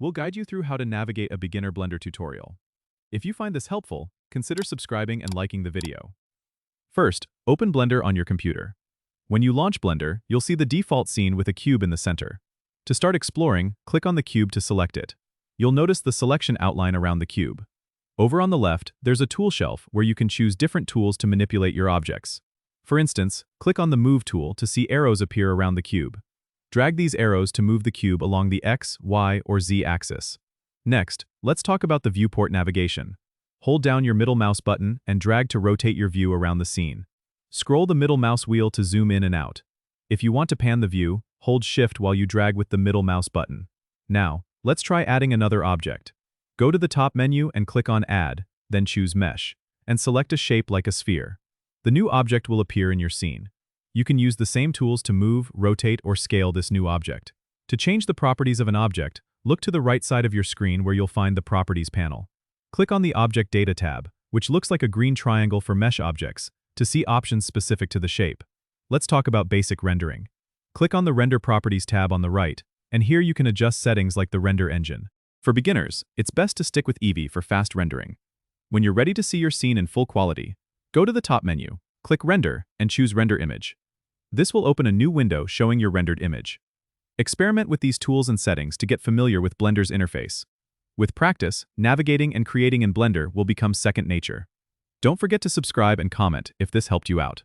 we'll guide you through how to navigate a beginner Blender tutorial. If you find this helpful, consider subscribing and liking the video. First, open Blender on your computer. When you launch Blender, you'll see the default scene with a cube in the center. To start exploring, click on the cube to select it. You'll notice the selection outline around the cube. Over on the left, there's a tool shelf where you can choose different tools to manipulate your objects. For instance, click on the Move tool to see arrows appear around the cube. Drag these arrows to move the cube along the X, Y, or Z axis. Next, let's talk about the viewport navigation. Hold down your middle mouse button and drag to rotate your view around the scene. Scroll the middle mouse wheel to zoom in and out. If you want to pan the view, hold Shift while you drag with the middle mouse button. Now, let's try adding another object. Go to the top menu and click on Add, then choose Mesh, and select a shape like a sphere. The new object will appear in your scene. You can use the same tools to move, rotate, or scale this new object. To change the properties of an object, look to the right side of your screen where you'll find the Properties panel. Click on the Object Data tab, which looks like a green triangle for mesh objects, to see options specific to the shape. Let's talk about basic rendering. Click on the Render Properties tab on the right, and here you can adjust settings like the render engine. For beginners, it's best to stick with Eevee for fast rendering. When you're ready to see your scene in full quality, go to the top menu, click Render, and choose Render Image. This will open a new window showing your rendered image. Experiment with these tools and settings to get familiar with Blender's interface. With practice, navigating and creating in Blender will become second nature. Don't forget to subscribe and comment if this helped you out.